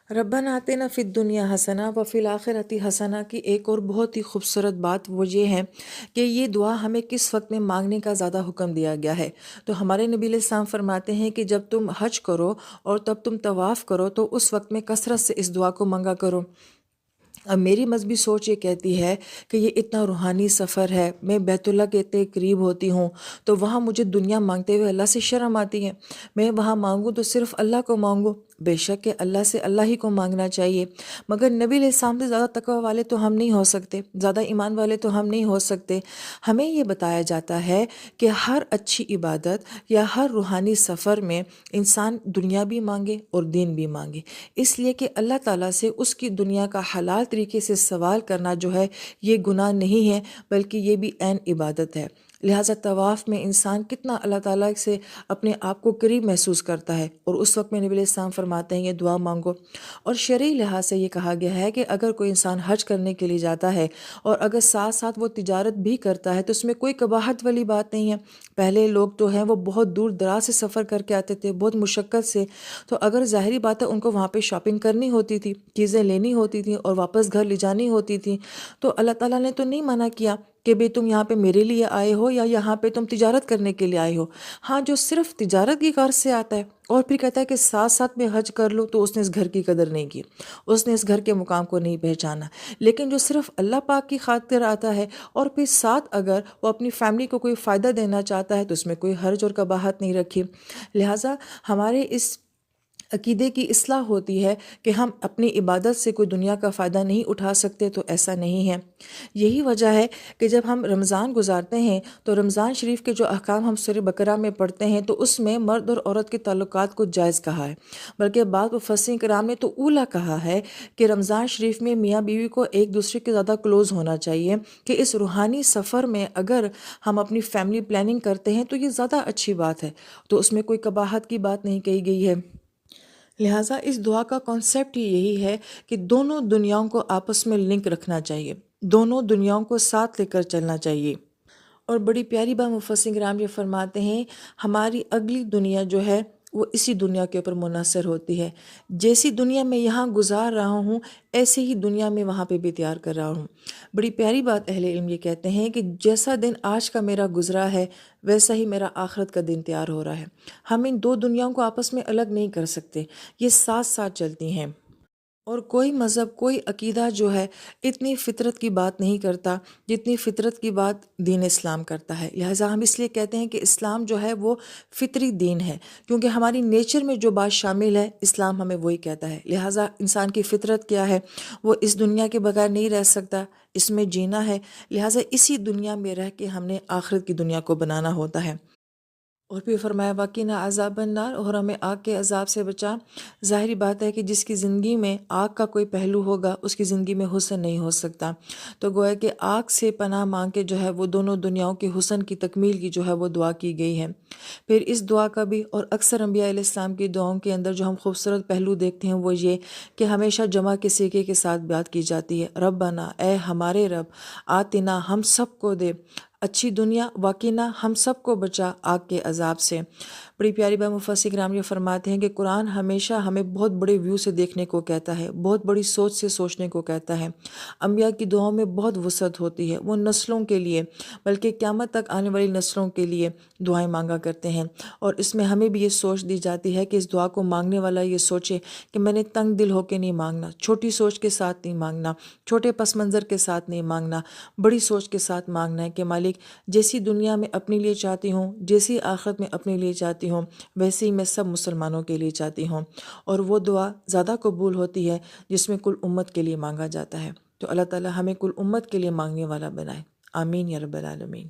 ربنا آتنا فی الدنیا حسنہ وفی الآخرۃ حسنہ کی ایک اور بہت ہی خوبصورت بات وہ یہ ہے کہ یہ دعا ہمیں کس وقت میں مانگنے کا زیادہ حکم دیا گیا ہے۔ تو ہمارے نبی علیہ السلام فرماتے ہیں کہ جب تم حج کرو اور تب تم طواف کرو تو اس وقت میں کثرت سے اس دعا کو مانگا کرو۔ اب میری مذہبی سوچ یہ کہتی ہے کہ یہ اتنا روحانی سفر ہے، میں بیت اللہ کے اتنے قریب ہوتی ہوں تو وہاں مجھے دنیا مانگتے ہوئے اللہ سے شرم آتی ہے۔ میں وہاں مانگوں تو صرف اللہ کو مانگوں، بے شک کہ اللہ سے اللہ ہی کو مانگنا چاہیے، مگر نبی علیہ السلام سے زیادہ تقوی والے تو ہم نہیں ہو سکتے، زیادہ ایمان والے تو ہم نہیں ہو سکتے۔ ہمیں یہ بتایا جاتا ہے کہ ہر اچھی عبادت یا ہر روحانی سفر میں انسان دنیا بھی مانگے اور دین بھی مانگے، اس لیے کہ اللہ تعالیٰ سے اس کی دنیا کا حلال طریقے سے سوال کرنا جو ہے یہ گناہ نہیں ہے، بلکہ یہ بھی عین عبادت ہے۔ لہٰذا طواف میں انسان کتنا اللہ تعالیٰ سے اپنے آپ کو قریب محسوس کرتا ہے، اور اس وقت میں نبی علیہ السلام فرماتے ہیں یہ دعا مانگو۔ اور شرعی لحاظ سے یہ کہا گیا ہے کہ اگر کوئی انسان حج کرنے کے لیے جاتا ہے اور اگر ساتھ ساتھ وہ تجارت بھی کرتا ہے تو اس میں کوئی قباحت والی بات نہیں ہے۔ پہلے لوگ تو ہیں وہ بہت دور دراز سے سفر کر کے آتے تھے، بہت مشقت سے، تو اگر ظاہری بات ہے ان کو وہاں پہ شاپنگ کرنی ہوتی تھی، چیزیں لینی ہوتی تھیں اور واپس گھر لے جانی ہوتی تھیں، تو اللہ تعالیٰ نے تو نہیں منع کیا کہ بھئی تم یہاں پہ میرے لیے آئے ہو یا یہاں پہ تم تجارت کرنے کے لیے آئے ہو۔ ہاں، جو صرف تجارت کی غرض سے آتا ہے اور پھر کہتا ہے کہ ساتھ ساتھ میں حج کر لو، تو اس نے اس گھر کی قدر نہیں کی، اس نے اس گھر کے مقام کو نہیں پہچانا۔ لیکن جو صرف اللہ پاک کی خاطر آتا ہے اور پھر ساتھ اگر وہ اپنی فیملی کو کوئی فائدہ دینا چاہتا ہے تو اس میں کوئی حرج اور قباحت نہیں رکھی۔ لہٰذا ہمارے اس عقیدے کی اصلاح ہوتی ہے کہ ہم اپنی عبادت سے کوئی دنیا کا فائدہ نہیں اٹھا سکتے، تو ایسا نہیں ہے۔ یہی وجہ ہے کہ جب ہم رمضان گزارتے ہیں تو رمضان شریف کے جو احکام ہم سورہ بقرہ میں پڑھتے ہیں تو اس میں مرد اور عورت کے تعلقات کو جائز کہا ہے، بلکہ بعض مفسرین کرام نے تو اولا کہا ہے کہ رمضان شریف میں میاں بیوی کو ایک دوسرے کے زیادہ کلوز ہونا چاہیے، کہ اس روحانی سفر میں اگر ہم اپنی فیملی پلاننگ کرتے ہیں تو یہ زیادہ اچھی بات ہے، تو اس میں کوئی قباحت کی بات نہیں کہی گئی ہے۔ لہٰذا اس دعا کا کانسیپٹ ہی یہی ہے کہ دونوں دنیاؤں کو آپس میں لنک رکھنا چاہیے، دونوں دنیاؤں کو ساتھ لے کر چلنا چاہیے۔ اور بڑی پیاری بات مفسرین کرام یہ فرماتے ہیں، ہماری اگلی دنیا جو ہے وہ اسی دنیا کے اوپر منحصر ہوتی ہے۔ جیسی دنیا میں یہاں گزار رہا ہوں ایسی ہی دنیا میں وہاں پہ بھی تیار کر رہا ہوں۔ بڑی پیاری بات اہل علم یہ کہتے ہیں کہ جیسا دن آج کا میرا گزرا ہے ویسا ہی میرا آخرت کا دن تیار ہو رہا ہے۔ ہم ان دو دنیاؤں کو آپس میں الگ نہیں کر سکتے، یہ ساتھ ساتھ چلتی ہیں۔ اور کوئی مذہب، کوئی عقیدہ جو ہے اتنی فطرت کی بات نہیں کرتا جتنی فطرت کی بات دین اسلام کرتا ہے۔ لہٰذا ہم اس لیے کہتے ہیں کہ اسلام جو ہے وہ فطری دین ہے، کیونکہ ہماری نیچر میں جو بات شامل ہے اسلام ہمیں وہی کہتا ہے۔ لہٰذا انسان کی فطرت کیا ہے، وہ اس دنیا کے بغیر نہیں رہ سکتا، اس میں جینا ہے، لہٰذا اسی دنیا میں رہ کے ہم نے آخرت کی دنیا کو بنانا ہوتا ہے۔ اور پھر فرمایا وَقِنَا عَذَابَ النَّارِ، اور ہمیں آگ کے عذاب سے بچا۔ ظاہری بات ہے کہ جس کی زندگی میں آگ کا کوئی پہلو ہوگا اس کی زندگی میں حسن نہیں ہو سکتا، تو گویا کہ آگ سے پناہ مانگ کے جو ہے وہ دونوں دنیاؤں کے حسن کی تکمیل کی جو ہے وہ دعا کی گئی ہے۔ پھر اس دعا کا بھی اور اکثر انبیاء علیہ السلام کی دعاؤں کے اندر جو ہم خوبصورت پہلو دیکھتے ہیں وہ یہ کہ ہمیشہ جمع کے سیغے کے ساتھ بات کی جاتی ہے، ربنا، اے ہمارے رب، آتنا، ہم سب کو دے اچھی دنیا، واقعنا، ہم سب کو بچا آگ کے عذاب سے۔ بڑی پیاری بات مفسر کرام یہ فرماتے ہیں کہ قرآن ہمیشہ ہمیں بہت بڑے ویو سے دیکھنے کو کہتا ہے، بہت بڑی سوچ سے سوچنے کو کہتا ہے۔ انبیاء کی دعاؤں میں بہت وسعت ہوتی ہے، وہ نسلوں کے لیے بلکہ قیامت تک آنے والی نسلوں کے لیے دعائیں مانگا کرتے ہیں، اور اس میں ہمیں بھی یہ سوچ دی جاتی ہے کہ اس دعا کو مانگنے والا یہ سوچے کہ میں نے تنگ دل ہو کے نہیں مانگنا، چھوٹی سوچ کے ساتھ نہیں مانگنا، چھوٹے پس منظر کے ساتھ نہیں مانگنا، بڑی سوچ کے ساتھ مانگنا ہے کہ مالک جیسی دنیا میں اپنے لیے چاہتی ہوں، جیسی آخرت میں اپنے لیے چاہتی ہوں، ویسے ہی میں سب مسلمانوں کے لیے چاہتی ہوں۔ اور وہ دعا زیادہ قبول ہوتی ہے جس میں کل امت کے لیے مانگا جاتا ہے۔ تو اللہ تعالی ہمیں کل امت کے لیے مانگنے والا بنائے، آمین یا رب العالمین۔